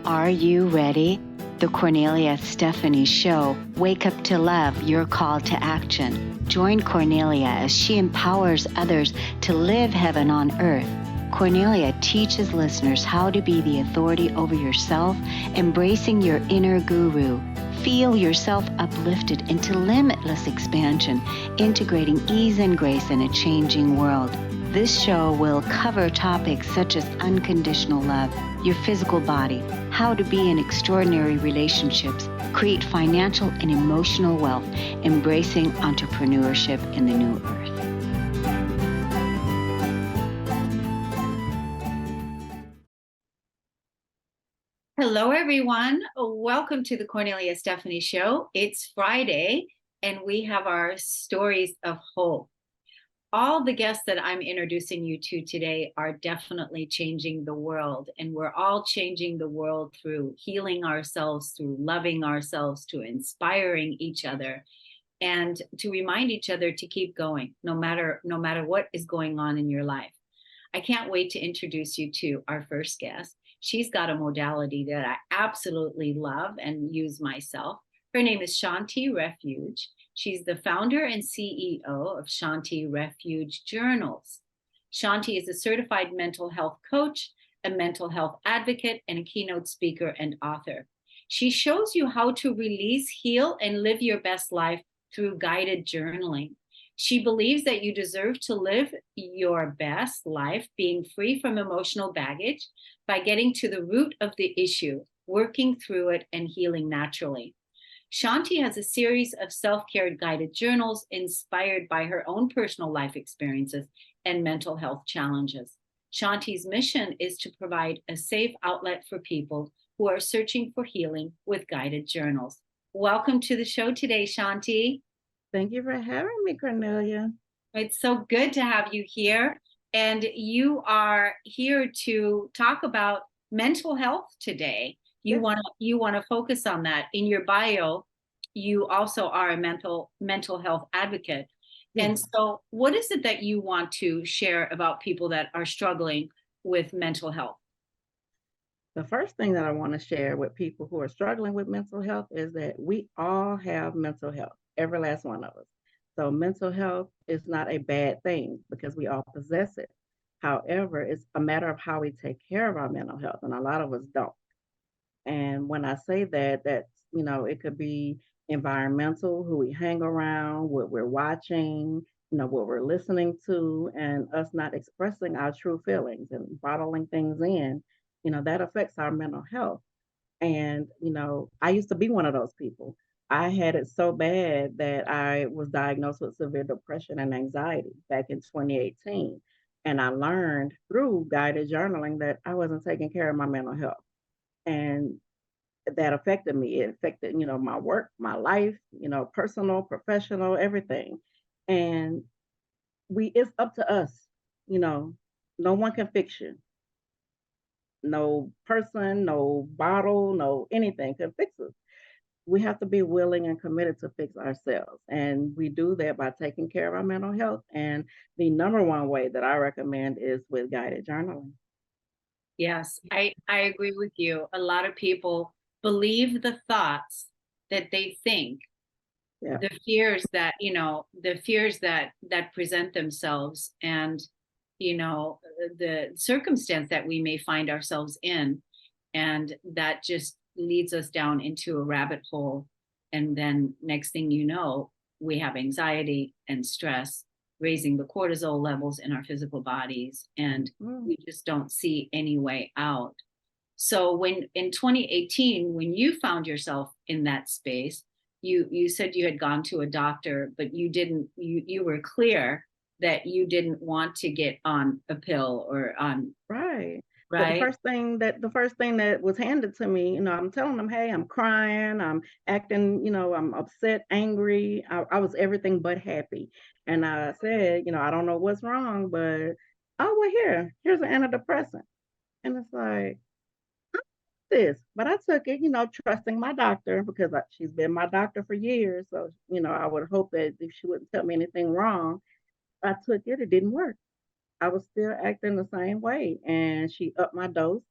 Are you ready? The Kornelia Stephanie Show. Wake up to love, your call to action. Join Kornelia as she empowers others to live heaven on earth. Kornelia teaches listeners how to be the authority over yourself, embracing your inner guru. Feel yourself uplifted into limitless expansion, integrating ease and grace in a changing world. This show will cover topics such as unconditional love, your physical body, how to be in extraordinary relationships, create financial and emotional wealth, embracing entrepreneurship in the new earth. Hello, everyone. Welcome to the Kornelia Stephanie Show. It's Friday, and we have our stories of hope. All the guests that I'm introducing you to today are definitely changing the world, and we're all changing the world through healing ourselves, through loving ourselves, to inspiring each other, and to remind each other to keep going, no matter what is going on in your life. I can't wait to introduce you to our first guest. She's got a modality that I absolutely love and use myself. Her name is Shawnti Refuge. She's the founder and CEO of Shawnti Refuge Journals. Shawnti is a certified mental health coach, a mental health advocate, and a keynote speaker and author. She shows you how to release, heal, and live your best life through guided journaling. She believes that you deserve to live your best life being free from emotional baggage by getting to the root of the issue, working through it, and healing naturally. Shawnti has a series of self-care guided journals inspired by her own personal life experiences and mental health challenges. Shawnti's mission is to provide a safe outlet for people who are searching for healing with guided journals. Welcome to the show today, Shawnti. Thank you for having me, Kornelia. It's so good to have you here. And you are here to talk about mental health today. You Yes. want to focus on that. In your bio, you also are a mental health advocate. Yes. And so what is it that you want to share about people that are struggling with mental health? The first thing that I want to share with people who are struggling with mental health is that we all have mental health, every last one of us. So mental health is not a bad thing because we all possess it. However, it's a matter of how we take care of our mental health, and a lot of us don't. And when I say that, it could be environmental, who we hang around, what we're watching, what we're listening to, and us not expressing our true feelings and bottling things in, that affects our mental health. And, I used to be one of those people. I had it so bad that I was diagnosed with severe depression and anxiety back in 2018. And I learned through guided journaling that I wasn't taking care of my mental health. And that affected me. It affected, my work, my life, personal, professional, everything. And it's up to us, you know, no one can fix you. No person, no bottle, no anything can fix us. We have to be willing and committed to fix ourselves. And we do that by taking care of our mental health. And the number one way that I recommend is with guided journaling. Yes, I agree with you. A lot of people believe the thoughts that they think, Yeah. the fears that present themselves, and the circumstance that we may find ourselves in, and that just leads us down into a rabbit hole. And then next thing you know, we have anxiety and stress raising the cortisol levels in our physical bodies, and we just don't see any way out. So when in 2018, when you found yourself in that space, you said you had gone to a doctor, but you were clear that you didn't want to get on a pill or on. Right. But Right. The first thing that was handed to me, I'm telling them, hey, I'm crying, I'm acting, I'm upset, angry. I was everything but happy. And I said, I don't know what's wrong, but oh well, here's an antidepressant. And it's like this. But I took it, trusting my doctor because she's been my doctor for years. So, I would hope that if she wouldn't tell me anything wrong, I took it, it didn't work. I was still acting the same way, and she upped my dose,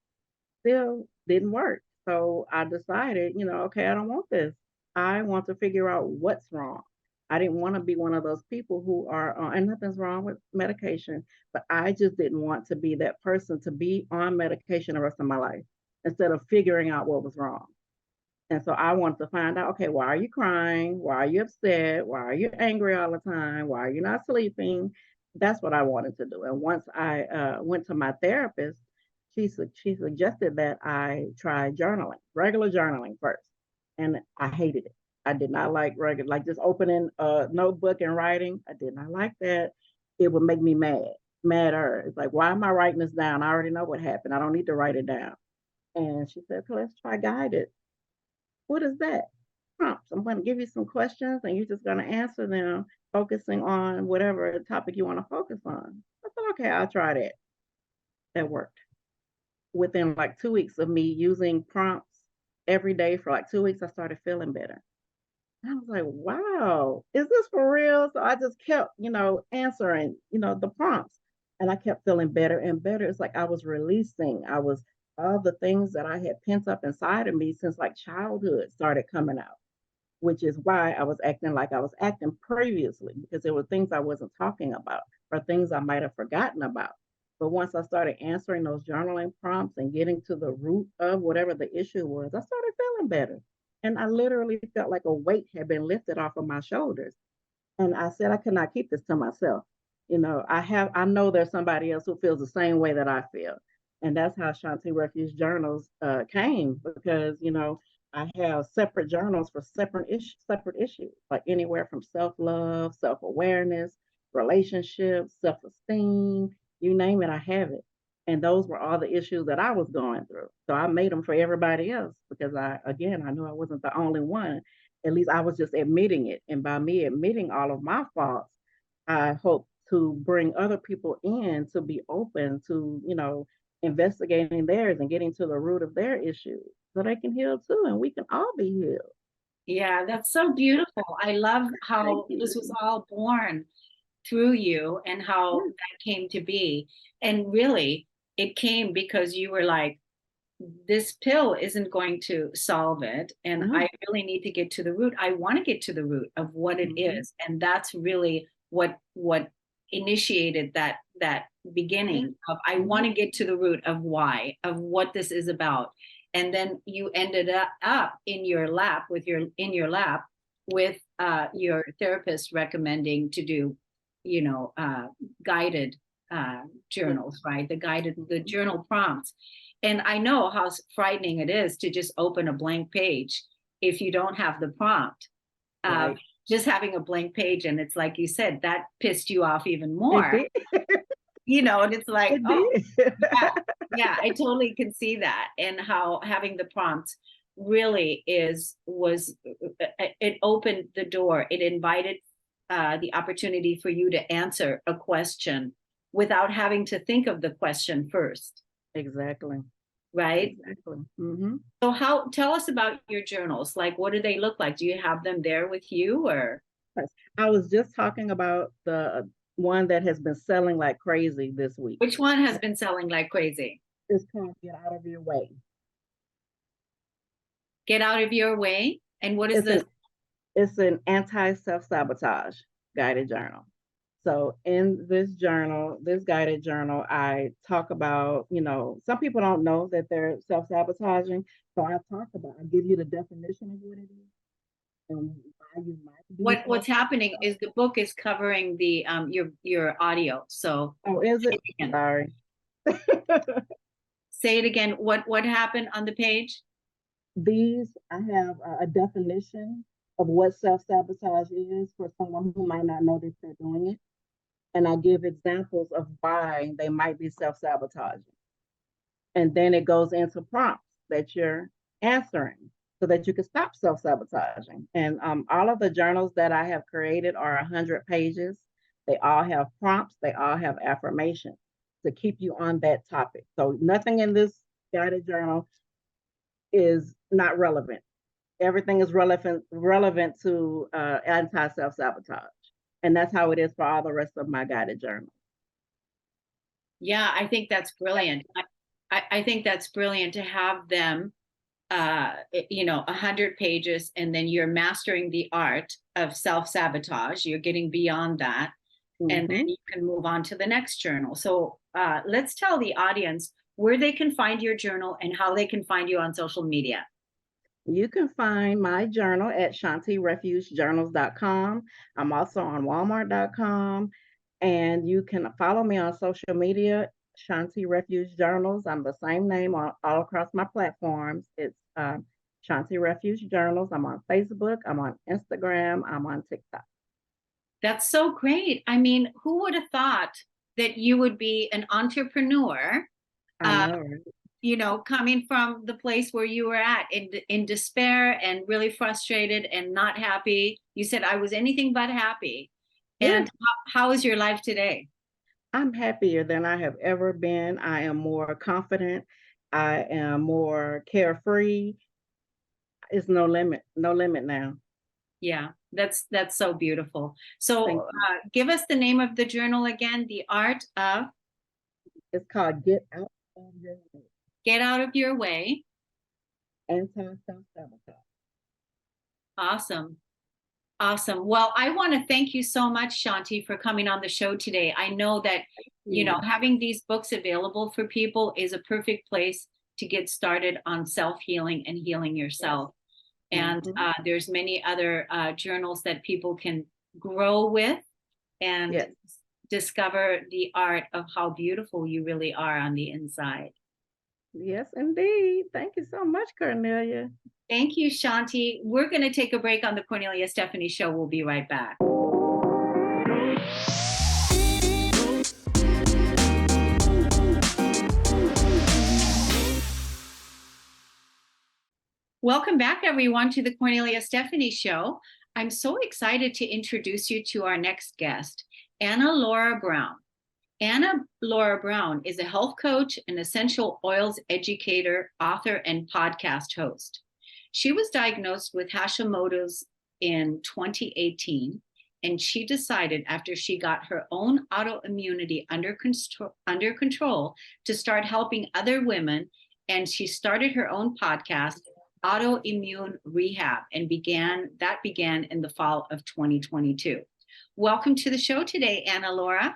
still didn't work. So I decided, okay, I don't want this. I want to figure out what's wrong. I didn't want to be one of those people who are, and nothing's wrong with medication, but I just didn't want to be that person to be on medication the rest of my life instead of figuring out what was wrong. And so I wanted to find out, okay, why are you crying? Why are you upset? Why are you angry all the time? Why are you not sleeping? That's what I wanted to do. And once I went to my therapist, she suggested that I try journaling, regular journaling first. And I hated it. I did not like regular, like just opening a notebook and writing. I did not like that. It would make me madder. It's like, why am I writing this down? I already know what happened. I don't need to write it down. And she said, "Okay, let's try guided." What is that? Prompts. I'm going to give you some questions and you're just going to answer them, focusing on whatever topic you want to focus on. I thought, okay, I'll try that. That worked. Within like 2 weeks of me using prompts every day for like 2 weeks, I started feeling better. I was like, wow, is this for real? So I just kept, answering, the prompts. And I kept feeling better and better. It's like I was releasing. All the things that I had pent up inside of me since like childhood started coming out, which is why I was acting like I was acting previously, because there were things I wasn't talking about or things I might have forgotten about. But once I started answering those journaling prompts and getting to the root of whatever the issue was, I started feeling better. And I literally felt like a weight had been lifted off of my shoulders. And I said, I cannot keep this to myself. I know there's somebody else who feels the same way that I feel. And that's how Shawnti Refuge journals came, because, I have separate journals for separate issues, like anywhere from self-love, self-awareness, relationships, self-esteem, you name it, I have it. And those were all the issues that I was going through. So I made them for everybody else because I knew I wasn't the only one. At least I was just admitting it. And by me admitting all of my faults, I hope to bring other people in to be open to, investigating theirs and getting to the root of their issues so they can heal too. And we can all be healed. Yeah, that's so beautiful. I love Thank how this was you. all born through you and how Yes. that came to be. And really, it came because you were like, this pill isn't going to solve it. And I No. really need to get to the root. I want to get to the root of what it Mhm. is. And that's really what initiated that Yes. beginning of I want Mhm. to get to the root of why, of what this is about. And then you ended up in your lap with your therapist recommending to do, guided Yes. journals, right? The Mhm. journal prompts. And I know how frightening it is to just open a blank page if you don't have the prompt. Uh, Right. just having a blank page, and it's like you said, that pissed you off even It more, did. and it's like, It oh, did. yeah, yeah, I totally can see that. And how having the prompt really it opened the door. It invited the opportunity for you to answer a question without having to think of the question first, Exactly. right? Exactly. Hmm. So how tell us about your journals. Like, what do they look like? Do you have them there with you, or Yes. I was just talking about the one that has been selling like crazy this week. which one has been selling like crazy? It's called Get Out of Your Way. Get out of your way. And what is It's this? an it's an anti self-sabotage guided journal. So in this guided journal, I talk about, some people don't know that they're self-sabotaging. So I give you the definition of what it is and why you might be What's happening self-sabotaging. is the book is covering the your audio. So Oh, is it? again, Sorry. say it again. What happened on the page? I have a definition of what self-sabotage is for someone who might not know that they're doing it. And I give examples of why they might be self-sabotaging. And then it goes into prompts that you're answering so that you can stop self-sabotaging. And all of the journals that I have created are 100 pages. They all have prompts. They all have affirmations to keep you on that topic. So nothing in this guided journal is not relevant. Everything is relevant to anti self-sabotage. And that's how it is for all the rest of my guided journals. Yeah, I think that's brilliant. I think that's brilliant to have them 100 pages, and then you're mastering the art of self-sabotage. You're getting beyond that, and then Mm-hmm. you can move on to the next journal. So let's tell the audience where they can find your journal and how they can find you on social media. You can find my journal at ShawntiRefugeJournals.com. I'm also on Walmart.com. And you can follow me on social media, Shawnti Refuge Journals. I'm the same name all across my platforms. It's Shawnti Refuge Journals. I'm on Facebook. I'm on Instagram. I'm on TikTok. That's so great. I mean, who would have thought that you would be an entrepreneur, I know, right? coming from the place where you were at in despair and really frustrated and not happy. You said, I was anything but happy. Yeah, And how is your life today? I'm happier than I have ever been. I am more confident. I am more carefree. It's no limit now. Yeah, that's so beautiful. Thank So you. give us the name of the journal again, The Art of It's called Get Out of Your Way. Get Out of Your Way. Anti-self-sabotage. Awesome. Awesome. Well, I want to thank you so much, Shawnti, for coming on the show today. I know that, Mm. having these books available for people is a perfect place to get started on self-healing and healing Yes. yourself. And Mm-hmm. there's many other journals that people can grow with and Yes. discover the art of how beautiful you really are on the inside. Yes, indeed. Thank you so much, Cornelia. Thank you, Shawnti. We're going to take a break on the Kornelia Stephanie Show. We'll be right back. Welcome back, everyone, to the Kornelia Stephanie Show. I'm so excited to introduce you to our next guest, AnnaLaura Brown. AnnaLaura Brown is a health coach, an essential oils educator, author, and podcast host. She was diagnosed with Hashimoto's in 2018, and she decided after she got her own autoimmunity under control to start helping other women, and she started her own podcast, Autoimmune Rehab, and began in the fall of 2022. Welcome to the show today, AnnaLaura.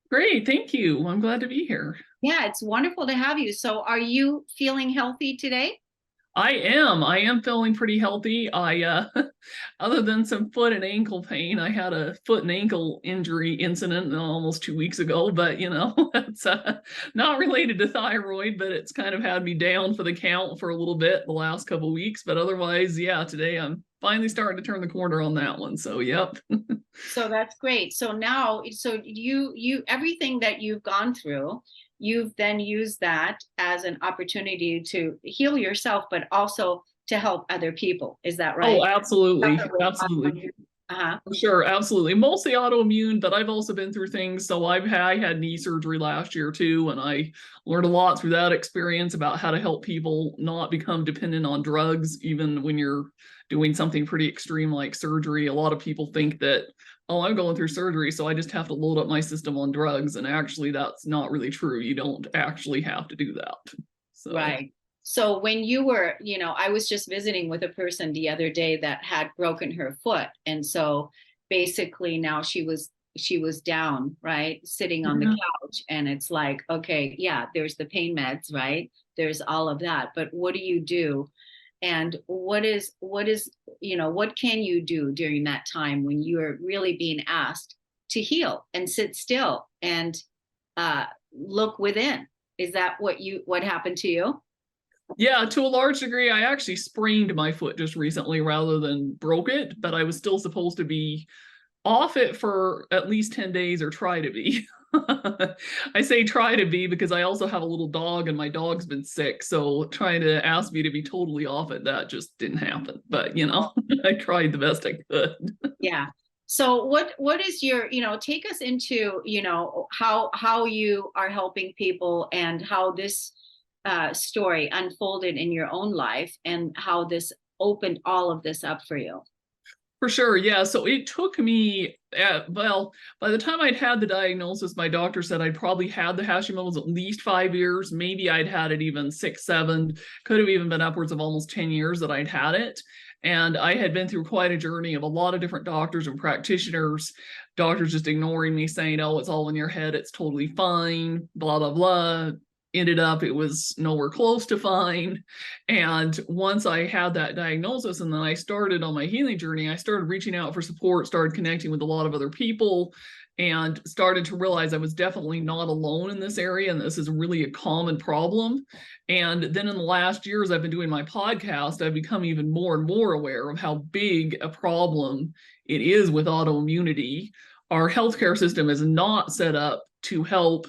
Great, thank you. I'm glad to be here. Yeah, it's wonderful to have you. So are you feeling healthy today? I am feeling pretty healthy. Other than some foot and ankle pain, I had a foot and ankle injury incident almost 2 weeks ago, but that's not related to thyroid, but it's kind of had me down for the count for a little bit the last couple of weeks. But otherwise, yeah, today I'm finally starting to turn the corner on that one. So, yep. So that's great. So now, you everything that you've gone through, you've then used that as an opportunity to heal yourself, but also to help other people. Is that right? Oh, absolutely. Absolutely. Uh-huh. Sure, absolutely. Mostly autoimmune, but I've also been through things. So I had knee surgery last year too, and I learned a lot through that experience about how to help people not become dependent on drugs, even when you're doing something pretty extreme like surgery. A lot of people think that, oh, I'm going through surgery, so I just have to load up my system on drugs. And actually, that's not really true. You don't actually have to do that. So. Right. So when you were, I was just visiting with a person the other day that had broken her foot. And so basically now she was down, right? Sitting on the couch. And it's like, okay, yeah, there's the pain meds, right? There's all of that. But what do you do? And what can you do during that time when you're really being asked to heal and sit still and look within? Is that what happened to you? Yeah, to a large degree, I actually sprained my foot just recently rather than broke it, but I was still supposed to be off it for at least 10 days or try to be. I say try to be because I also have a little dog and my dog's been sick. So trying to ask me to be totally off it, that just didn't happen. But, I tried the best I could. Yeah. So what is your, take us into, how you are helping people and how this story unfolded in your own life and how this opened all of this up for you. For sure, yeah. So it took me, well, by the time I'd had the diagnosis, my doctor said I'd probably had the Hashimoto's at least 5 years. Maybe I'd had it even 6, 7, could have even been upwards of almost 10 years that I'd had it. And I had been through quite a journey of a lot of different doctors and practitioners, doctors just ignoring me, saying, oh, it's all in your head, it's totally fine, blah, blah, blah. Ended up, it was nowhere close to fine. And once I had that diagnosis and then I started on my healing journey, I started reaching out for support, started connecting with a lot of other people, and started to realize I was definitely not alone in this area. And this is really a common problem. And then in the last years, I've been doing my podcast, I've become even more and more aware of how big a problem it is with autoimmunity. Our healthcare system is not set up to help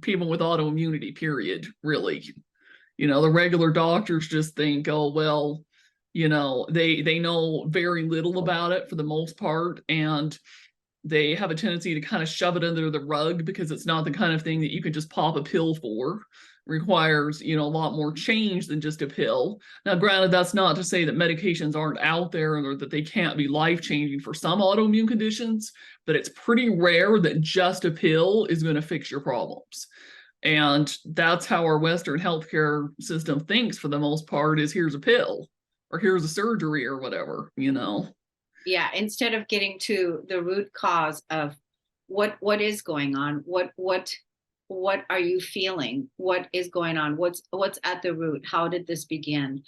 people with autoimmunity, period, really. The regular doctors just think, oh, well, they know very little about it for the most part, and they have a tendency to kind of shove it under the rug because it's not the kind of thing that you can just pop a pill for. Requires, a lot more change than just a pill. Now, granted, that's not to say that medications aren't out there or that they can't be life-changing for some autoimmune conditions, but it's pretty rare that just a pill is going to fix your problems. And that's how our Western healthcare system thinks for the most part, is here's a pill or here's a surgery or whatever, Yeah, instead of getting to the root cause of what is going on, what are you feeling, what is going on, what's at the root, how did this begin?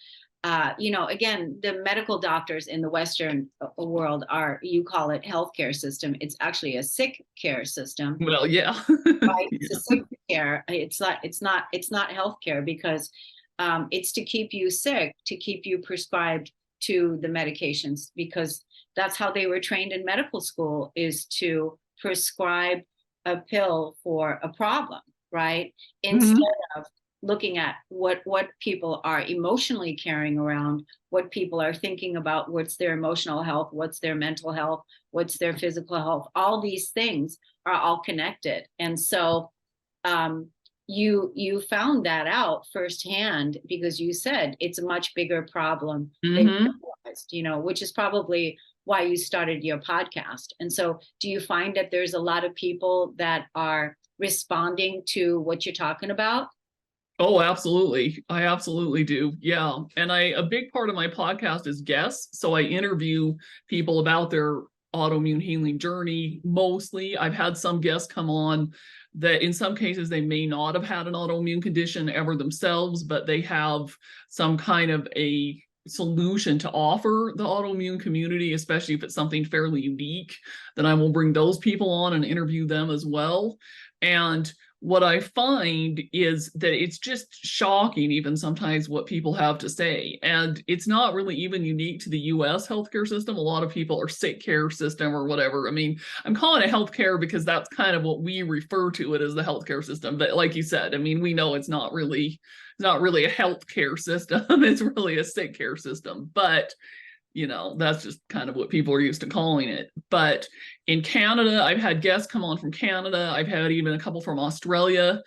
Again, the medical doctors in the Western world you call it healthcare system. It's actually a sick care system. Well, yeah. Right? It's a sick care. It's not healthcare, because it's to keep you sick, to keep you prescribed to the medications, because that's how they were trained in medical school, is to prescribe a pill for a problem, right? Instead of looking at what people are emotionally carrying around, what people are thinking about, what's their emotional health, what's their mental health, what's their physical health. All these things are all connected. And so you found that out firsthand, because you said it's a much bigger problem than you realized, which is probably why you started your podcast. And so do you find that there's a lot of people that are responding to what you're talking about? Oh, absolutely. I absolutely do. Yeah. And a big part of my podcast is guests. So I interview people about their autoimmune healing journey. Mostly, I've had some guests come on that in some cases they may not have had an autoimmune condition ever themselves, but they have some kind of a solution to offer the autoimmune community, especially if it's something fairly unique. Then I will bring those people on and interview them as well. And what I find is that it's just shocking, even sometimes, what people have to say. And it's not really even unique to the US healthcare system. A lot of people are sick care system or whatever. I mean, I'm calling it healthcare because that's kind of what we refer to it as, the healthcare system. But like you said, I mean, we know it's not really a healthcare system. It's really a sick care system. But that's just kind of what people are used to calling it. But in Canada, I've had guests come on from Canada. I've had even a couple from Australia.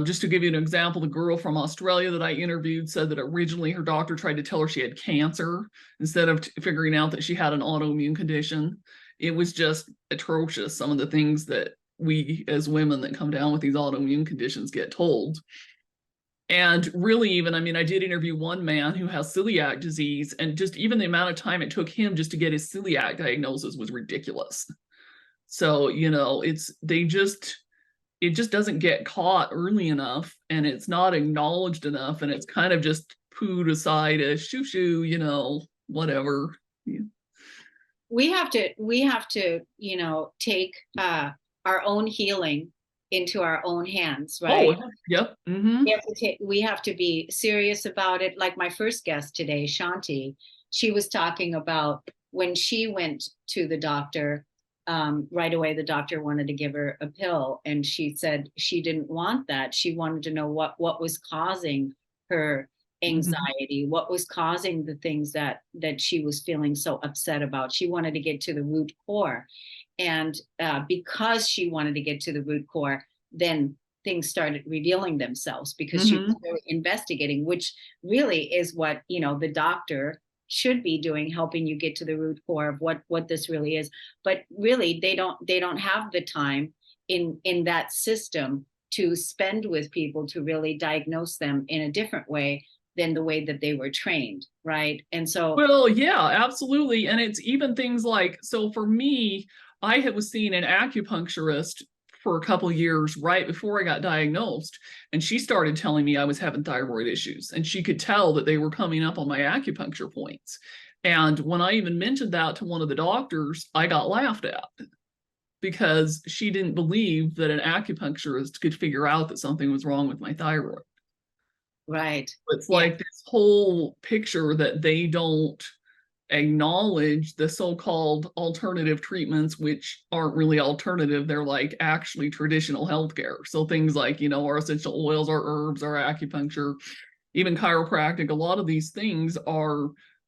Just to give you an example, the girl from Australia that I interviewed said that originally her doctor tried to tell her she had cancer instead of figuring out that she had an autoimmune condition. It was just atrocious, some of the things that we as women that come down with these autoimmune conditions get told. And really, even, I mean, I did interview one man who has celiac disease, and just even the amount of time it took him just to get his celiac diagnosis was ridiculous. So, it just doesn't get caught early enough, and it's not acknowledged enough, and it's kind of just pooed aside as shoo, whatever. Yeah. We have to, take our own healing into our own hands, right? Oh, yep. We have to be serious about it. Like my first guest today, Shawnti, she was talking about when she went to the doctor, right away, the doctor wanted to give her a pill. And she said she didn't want that. She wanted to know what was causing her anxiety, what was causing the things that she was feeling so upset about. She wanted to get to the root core. And because she wanted to get to the root core, then things started revealing themselves, because she was really investigating, which really is what, the doctor should be doing, helping you get to the root core of what this really is. But really, they don't have the time in that system to spend with people to really diagnose them in a different way than the way that they were trained, right? And so, Well, yeah, absolutely. And it's even things like, so for me, was seeing an acupuncturist for a couple years right before I got diagnosed, and she started telling me I was having thyroid issues, and she could tell that they were coming up on my acupuncture points. And when I even mentioned that to one of the doctors, I got laughed at because she didn't believe that an acupuncturist could figure out that something was wrong with my thyroid. right. It's like this whole picture that they don't acknowledge the so-called alternative treatments, which aren't really alternative. They're like actually traditional healthcare. So things like, our essential oils, our herbs, our acupuncture, even chiropractic, a lot of these things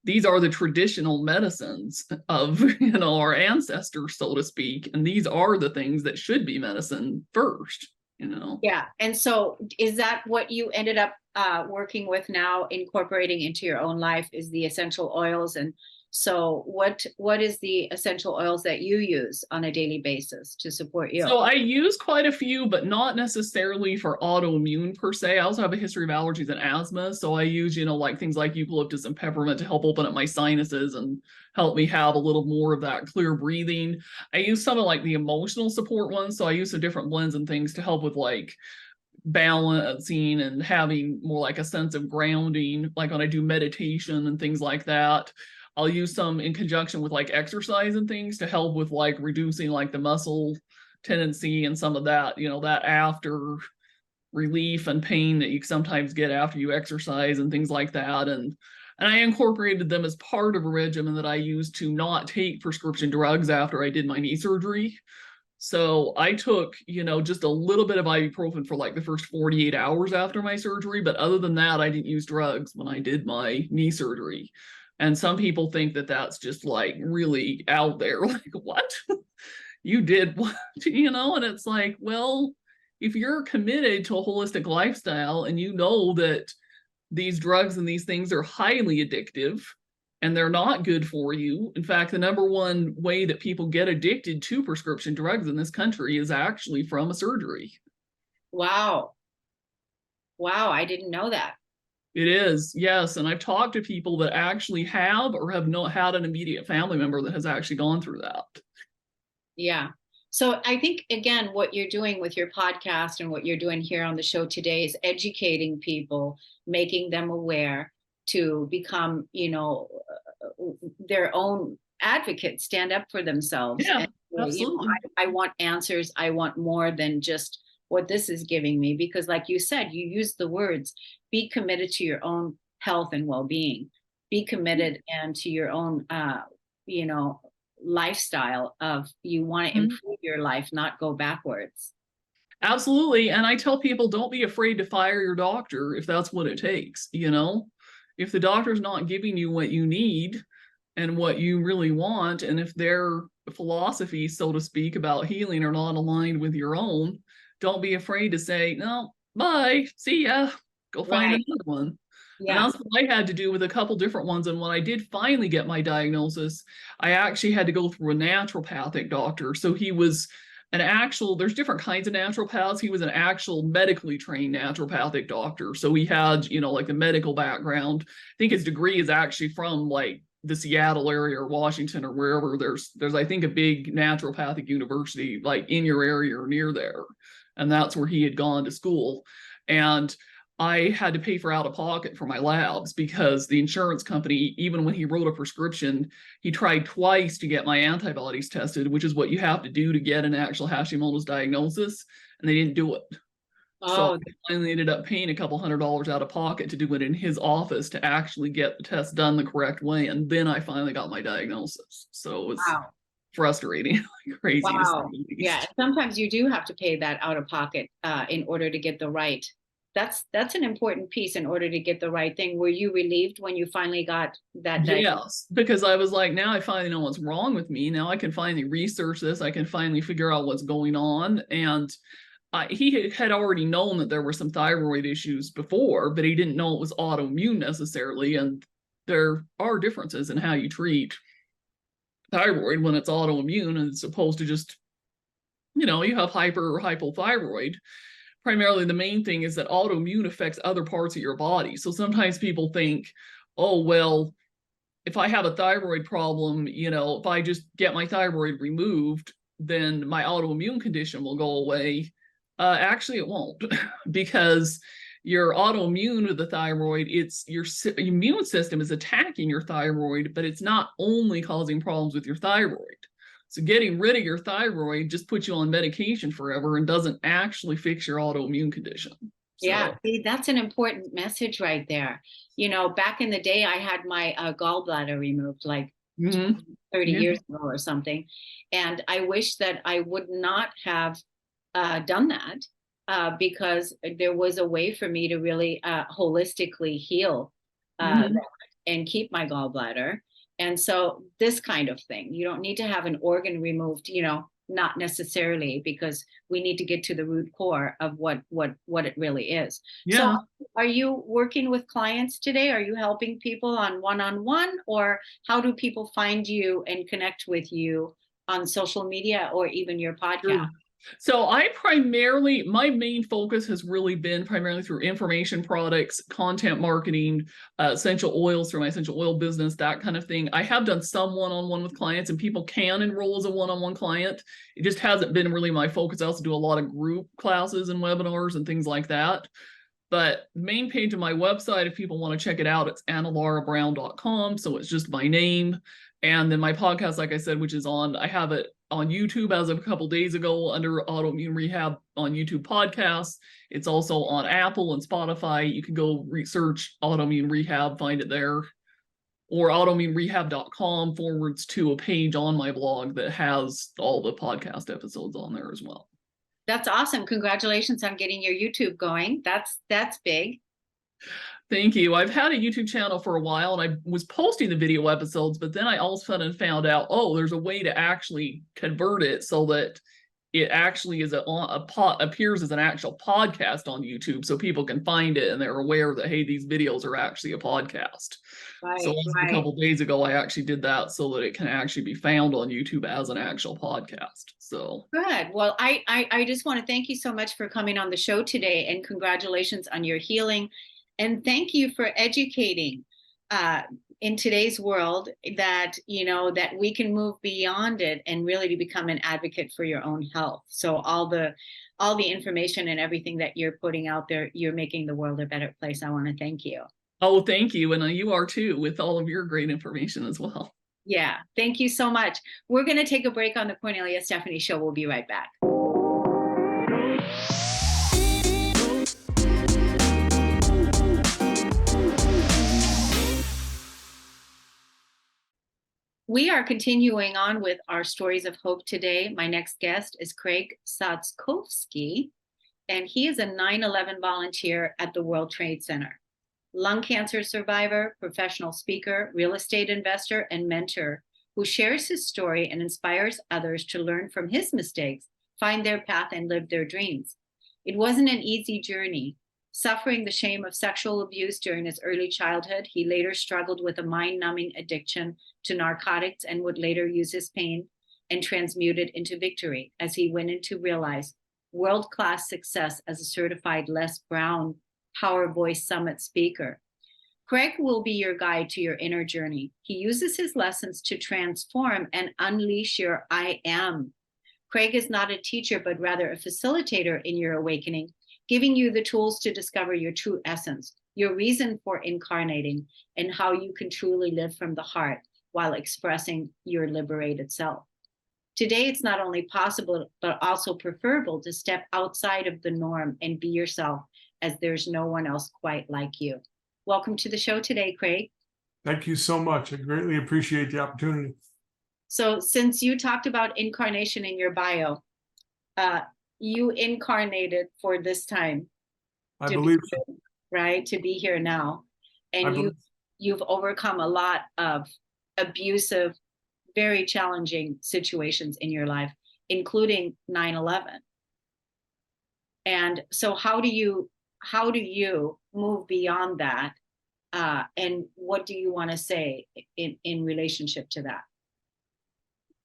these are the traditional medicines of, our ancestors, so to speak. And these are the things that should be medicine first, Yeah. And so is that what you ended up working with now, incorporating into your own life, is the essential oils? And so what is the essential oils that you use on a daily basis to support you? So I use quite a few, but not necessarily for autoimmune per se. I also have a history of allergies and asthma. So I use, like things like eucalyptus and peppermint to help open up my sinuses and help me have a little more of that clear breathing. I use some of like the emotional support ones. So I use some different blends and things to help with like balancing and having more like a sense of grounding, like when I do meditation and things like that. I'll use some in conjunction with like exercise and things to help with like reducing like the muscle tendency and some of that, that after relief and pain that you sometimes get after you exercise and things like that. And I incorporated them as part of a regimen that I used to not take prescription drugs after I did my knee surgery. So I took, just a little bit of ibuprofen for like the first 48 hours after my surgery. But other than that, I didn't use drugs when I did my knee surgery. And some people think that that's just like really out there. Like, what? You did what? And it's like, well, if you're committed to a holistic lifestyle and you know that these drugs and these things are highly addictive and they're not good for you. In fact, the number one way that people get addicted to prescription drugs in this country is actually from a surgery. Wow. Wow, I didn't know that. It is, yes. And I've talked to people that actually have or have not had an immediate family member that has actually gone through that. Yeah. So I think, again, what you're doing with your podcast and what you're doing here on the show today is educating people, making them aware to become, their own advocates, stand up for themselves. Yeah, and, absolutely. I want answers. I want more than just what this is giving me, because like you said, you use the words, be committed to your own health and well-being, be committed and to your own, lifestyle of you want to improve your life, not go backwards. Absolutely. And I tell people, don't be afraid to fire your doctor if that's what it takes. If the doctor's not giving you what you need and what you really want, and if their philosophies, so to speak, about healing are not aligned with your own, don't be afraid to say, no, bye, see ya, go find another one. Yeah. And that's what I had to do with a couple different ones. And when I did finally get my diagnosis, I actually had to go through a naturopathic doctor. So he was there's different kinds of naturopaths. He was an actual medically trained naturopathic doctor. So he had, like the medical background. I think his degree is actually from like the Seattle area or Washington or wherever there's I think a big naturopathic university like in your area or near there. And that's where he had gone to school. And I had to pay for out of pocket for my labs because the insurance company, even when he wrote a prescription, he tried twice to get my antibodies tested, which is what you have to do to get an actual Hashimoto's diagnosis, and they didn't do it. So I finally ended up paying a couple $100 out of pocket to do it in his office to actually get the test done the correct way. And then I finally got my diagnosis. So it was frustrating, like crazy. Wow. Yeah. Sometimes you do have to pay that out of pocket in order to get the right. That's an important piece in order to get the right thing. Were you relieved when you finally got that diagnosis? Yes, because I was like, now I finally know what's wrong with me. Now I can finally research this. I can finally figure out what's going on. And he had already known that there were some thyroid issues before, but he didn't know it was autoimmune necessarily. And there are differences in how you treat thyroid when it's autoimmune, and it's opposed to just, you have hyper or hypothyroid. Primarily, the main thing is that autoimmune affects other parts of your body. So sometimes people think, oh, well, if I have a thyroid problem, if I just get my thyroid removed, then my autoimmune condition will go away. Actually, it won't, because your autoimmune with the thyroid, it's your immune system is attacking your thyroid, but it's not only causing problems with your thyroid. So getting rid of your thyroid just puts you on medication forever and doesn't actually fix your autoimmune condition. Yeah, see, that's an important message right there. Back in the day, I had my gallbladder removed like 30 years ago or something. And I wish that I would not have done that because there was a way for me to really holistically heal that and keep my gallbladder. And so this kind of thing, you don't need to have an organ removed, not necessarily, because we need to get to the root core of what it really is. Yeah. So are you working with clients today? Are you helping people on one-on-one, or how do people find you and connect with you on social media or even your podcast? Sure. So my main focus has really been primarily through information products, content marketing, essential oils through my essential oil business, that kind of thing. I have done some one-on-one with clients, and people can enroll as a one-on-one client. It just hasn't been really my focus. I also do a lot of group classes and webinars and things like that. But the main page of my website, if people want to check it out, it's AnnaLauraBrown.com. So it's just my name. And then my podcast, like I said, I have it on YouTube as of a couple days ago under Autoimmune Rehab on YouTube podcasts. It's also on Apple and Spotify. You can go research Autoimmune Rehab, find it there, or autoimmunerehab.com / a page on my blog that has all the podcast episodes on there as well. That's awesome. Congratulations on getting your YouTube going. That's big. Thank you. I've had a YouTube channel for a while, and I was posting the video episodes, but then I all of a sudden found out, there's a way to actually convert it so that it actually is appears as an actual podcast on YouTube, so people can find it and they're aware that, hey, these videos are actually a podcast. Right, so a couple days ago, I actually did that so that it can actually be found on YouTube as an actual podcast. So good. Well, I just want to thank you so much for coming on the show today, and congratulations on your healing. And thank you for educating in today's world that, that we can move beyond it and really to become an advocate for your own health. So all the information and everything that you're putting out there, you're making the world a better place. I want to thank you. Oh, thank you. And you are too, with all of your great information as well. Yeah. Thank you so much. We're going to take a break on the Kornelia Stephanie Show. We'll be right back. We are continuing on with our stories of hope today. My next guest is Craig Sotkovsky, and he is a 9/11 volunteer at the World Trade Center. Lung cancer survivor, professional speaker, real estate investor, and mentor who shares his story and inspires others to learn from his mistakes, find their path, and live their dreams. It wasn't an easy journey. Suffering the shame of sexual abuse during his early childhood, he later struggled with a mind-numbing addiction to narcotics and would later use his pain and transmute it into victory as he went in to realize world-class success as a certified Les Brown Power Voice Summit speaker. Craig will be your guide to your inner journey. He uses his lessons to transform and unleash your I am. Craig is not a teacher, but rather a facilitator in your awakening, giving you the tools to discover your true essence, your reason for incarnating, and how you can truly live from the heart while expressing your liberated self. Today, it's not only possible, but also preferable to step outside of the norm and be yourself, as there's no one else quite like you. Welcome to the show today, Craig. Thank you so much. I greatly appreciate the opportunity. So since you talked about incarnation in your bio, you incarnated for this time. I believe so. Right? To be here now. And you've overcome a lot of abusive, very challenging situations in your life, including 9/11. And so how do you move beyond that And what do you want to say in relationship to that?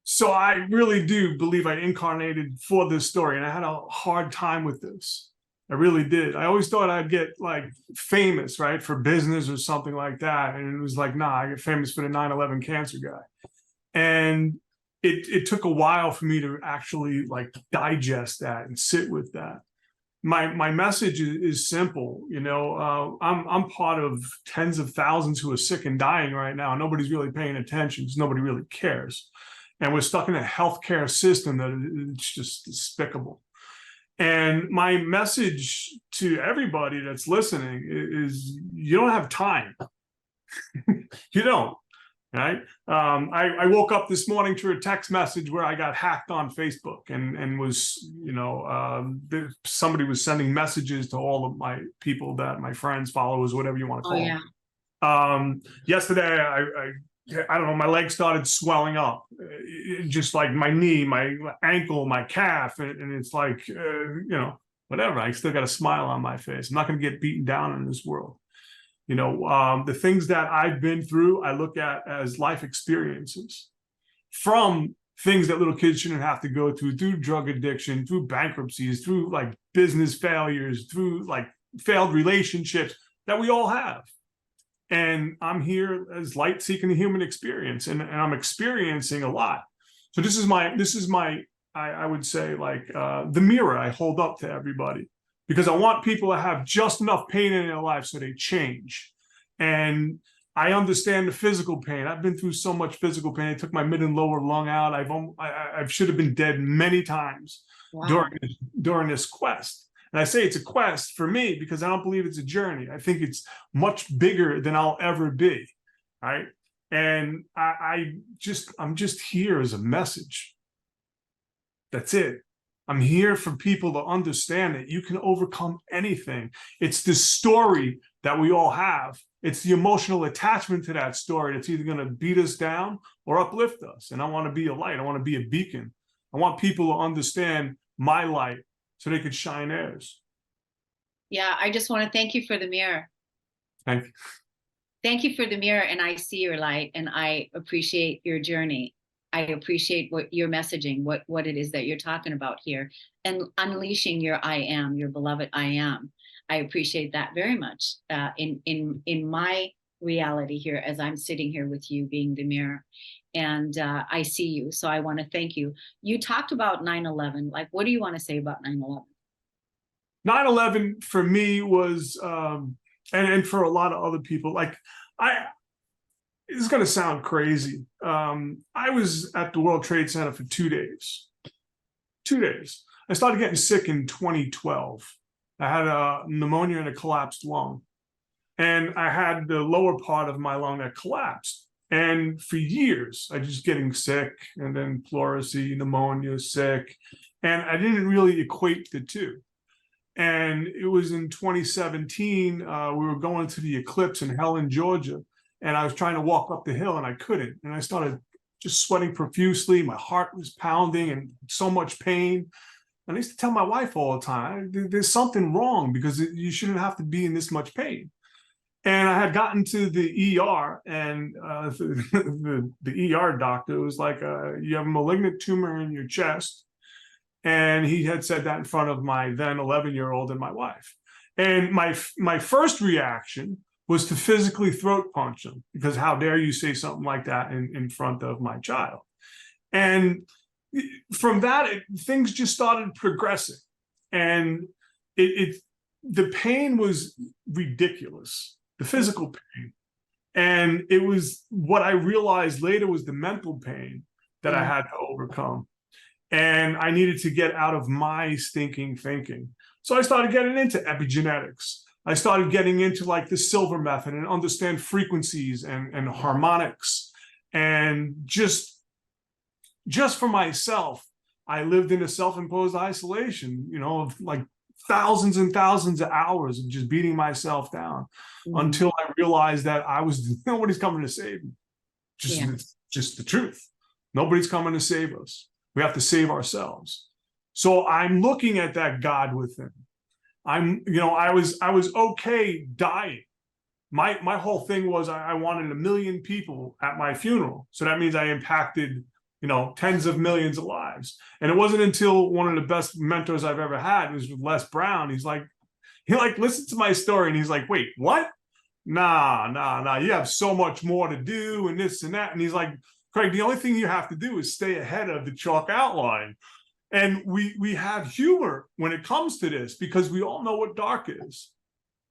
So I really do believe I incarnated for this story, and I had a hard time with this. I really did. I always thought I'd get like famous, right, for business or something like that. And it was like, nah, I get famous for the 9/11 cancer guy. And it took a while for me to actually like digest that and sit with that. My message is simple. I'm part of tens of thousands who are sick and dying right now. Nobody's really paying attention because nobody really cares. And we're stuck in a healthcare system that it's just despicable. And my message to everybody that's listening is you don't have time. You don't, right? I woke up this morning to a text message where I got hacked on Facebook and was, somebody was sending messages to all of my people, that my friends, followers, whatever you want to call them. Yesterday, I don't know, my leg started swelling up, just like my knee, my ankle, my calf. And it's like, whatever. I still got a smile on my face. I'm not going to get beaten down in this world. The things that I've been through, I look at as life experiences, from things that little kids shouldn't have to go through drug addiction, through bankruptcies, through like business failures, through like failed relationships that we all have. And I'm here as light seeking the human experience, and I'm experiencing a lot. So this is my I would say like the mirror I hold up to everybody, because I want people to have just enough pain in their life so they change. And I understand the physical pain. I've been through so much physical pain. I took my mid and lower lung out. I should have been dead many times. Wow. during this quest. And I say it's a quest for me because I don't believe it's a journey. I think it's much bigger than I'll ever be, right? And I'm just here as a message. That's it. I'm here for people to understand that you can overcome anything. It's the story that we all have. It's the emotional attachment to that story that's either going to beat us down or uplift us. And I want to be a light. I want to be a beacon. I want people to understand my light so they could shine theirs. Yeah, I just want to thank you for the mirror. Thank you. Thank you for the mirror, and I see your light, and I appreciate your journey. I appreciate what your messaging, what it is that you're talking about here, and unleashing your I am, your beloved I am. I appreciate that very much in my reality here, as I'm sitting here with you being the mirror. And I see you, so I want to thank you. You talked about 9/11. Like, what do you want to say about 9/11? 9/11 for me was, and for a lot of other people, like it's going to sound crazy. I was at the World Trade Center for 2 days. 2 days. I started getting sick in 2012. I had a pneumonia and a collapsed lung. And I had the lower part of my lung that collapsed. And for years, I just getting sick, and then pleurisy, pneumonia, sick. And I didn't really equate the two. And it was in 2017, we were going to the eclipse in Helen, Georgia. And I was trying to walk up the hill and I couldn't. And I started just sweating profusely. My heart was pounding and so much pain. And I used to tell my wife all the time, there's something wrong because you shouldn't have to be in this much pain. And I had gotten to the ER, and the ER doctor was like, you have a malignant tumor in your chest. And he had said that in front of my then 11-year-old and my wife. And my first reaction was to physically throat punch him, because how dare you say something like that in front of my child? And from that, things just started progressing. And the pain was ridiculous. The physical pain. And it was what I realized later was the mental pain that I had to overcome. And I needed to get out of my stinking thinking. So I started getting into epigenetics. I started getting into like the silver method and understand frequencies and harmonics. And just for myself, I lived in a self-imposed isolation, of like thousands and thousands of hours of just beating myself down until I realized that nobody's coming to save me. It's just the truth. Nobody's coming to save us. We have to save ourselves. So I'm looking at that God within. I was okay dying. my whole thing was I wanted 1 million people at my funeral. So that means I impacted, tens of millions of lives. And it wasn't until one of the best mentors I've ever had was with Les Brown. He listened to my story and he's like, wait, what? Nah. You have so much more to do and this and that. And he's like, Craig, the only thing you have to do is stay ahead of the chalk outline. And we have humor when it comes to this because we all know what dark is.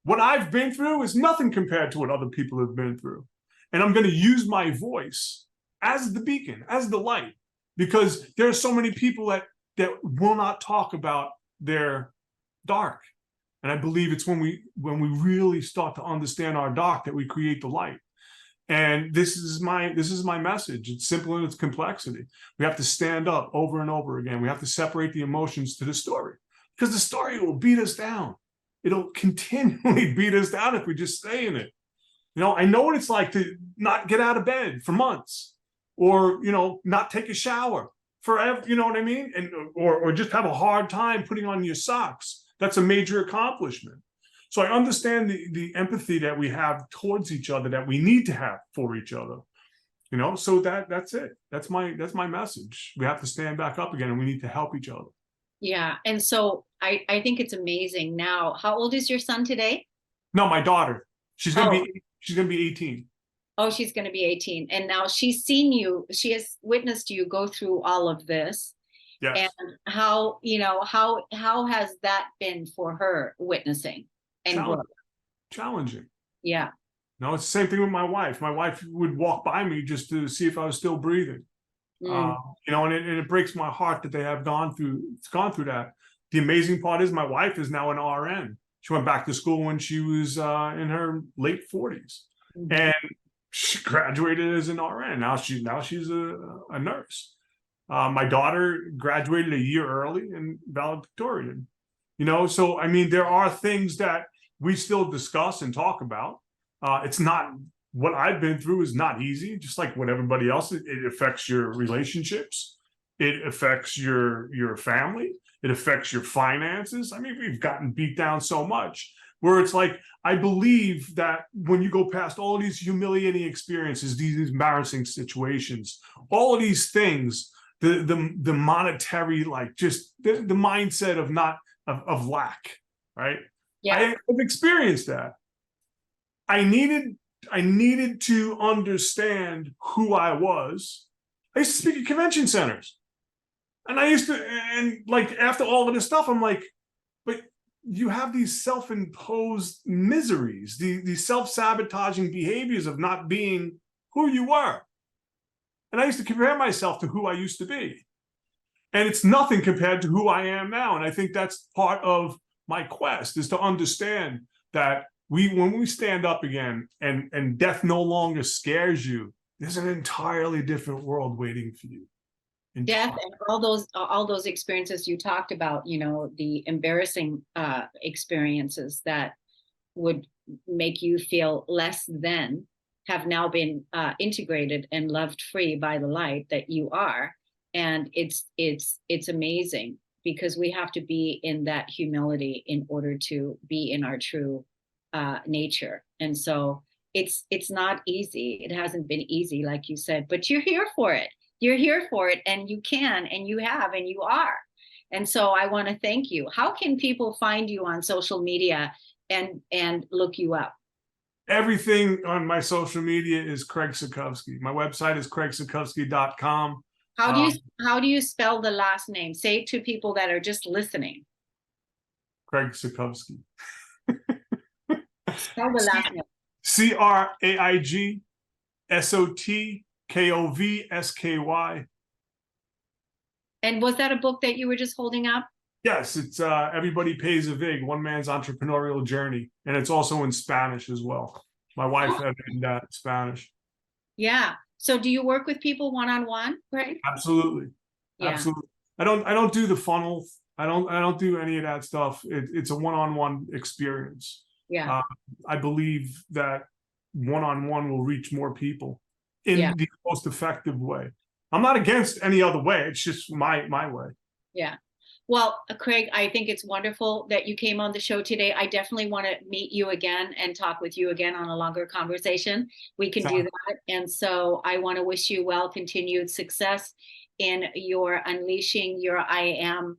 What I've been through is nothing compared to what other people have been through. And I'm going to use my voice as the beacon, as the light, because there are so many people that will not talk about their dark. And I believe it's when we really start to understand our dark that we create the light. And this is my message. It's simple in its complexity. We have to stand up over and over again. We have to separate the emotions to the story because the story will beat us down. It'll continually beat us down if we just stay in it. I know what it's like to not get out of bed for months or, not take a shower forever. You know what I mean? And or just have a hard time putting on your socks. That's a major accomplishment. So I understand the empathy that we have towards each other that we need to have for each other. So that's it. That's my message. We have to stand back up again and we need to help each other. Yeah. And so I think it's amazing now. How old is your son today? No, my daughter. She's gonna be 18. Oh, she's gonna be 18. And now she's seen you, she has witnessed you go through all of this. Yes. And how has that been for her witnessing and growth? Challenging. Yeah. No, it's the same thing with my wife. My wife would walk by me just to see if I was still breathing. And it breaks my heart that they have gone through that. The amazing part is my wife is now an RN. She went back to school when she was in her late 40s, and she graduated as an RN. Now she's a nurse. My daughter graduated a year early in valedictorian. So I mean, there are things that we still discuss and talk about. It's not. What I've been through is not easy, just like what everybody else. It affects your relationships. It affects your family. It affects your finances. I mean, we've gotten beat down so much where it's like, I believe that when you go past all of these humiliating experiences, these embarrassing situations, all of these things, the monetary, like just the mindset of lack, right? Yeah. I've experienced that. I needed to understand who I was. I used to speak at convention centers. And after all of this stuff, I'm like, but you have these self-imposed miseries, these self-sabotaging behaviors of not being who you were. And I used to compare myself to who I used to be. And it's nothing compared to who I am now. And I think that's part of my quest, is to understand that when we stand up again and death no longer scares you, there's an entirely different world waiting for you. Death and all those experiences you talked about, the embarrassing experiences that would make you feel less than, have now been integrated and loved free by the light that you are. And it's amazing because we have to be in that humility in order to be in our true nature. And so it's not easy. It hasn't been easy, like you said, but you're here for it. You're here for it, and you can, and you have, and you are. And so I want to thank you. How can people find you on social media and look you up? Everything on my social media is Craig Sotkovsky. My website is craigsotkovsky.com. How do you spell the last name? Say it to people that are just listening. Craig Sotkovsky. Spell the last name. CraigSotkovsky. And was that a book that you were just holding up? Yes, it's Everybody Pays a Vig, One Man's Entrepreneurial Journey. And it's also in Spanish as well. My wife had written that in Spanish. Yeah. So do you work with people one-on-one, right? Absolutely. Yeah. Absolutely. I don't do the funnel. I don't do any of that stuff. It's a one-on-one experience. Yeah. I believe that one-on-one will reach more people in the most effective way. I'm not against any other way. It's just my way. Yeah. Well, Craig, I think it's wonderful that you came on the show today. I definitely want to meet you again and talk with you again on a longer conversation. We can do that. And so I want to wish you well, continued success in your unleashing your I am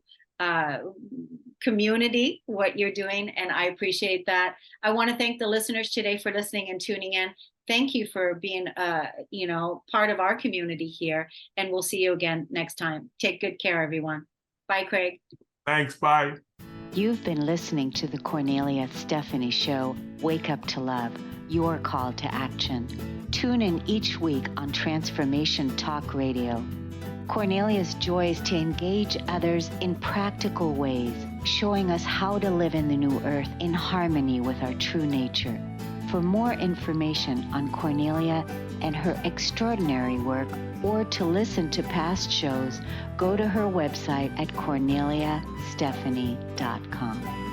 community, what you're doing. And I appreciate that. I want to thank the listeners today for listening and tuning in. Thank you for being, part of our community here. And we'll see you again next time. Take good care, everyone. Bye, Craig. Thanks. Bye. You've been listening to the Kornelia Stephanie Show, Wake Up to Love, your call to action. Tune in each week on Transformation Talk Radio. Kornelia's joy is to engage others in practical ways, showing us how to live in the new earth in harmony with our true nature. For more information on Kornelia and her extraordinary work, or to listen to past shows, go to her website at korneliastephanie.com.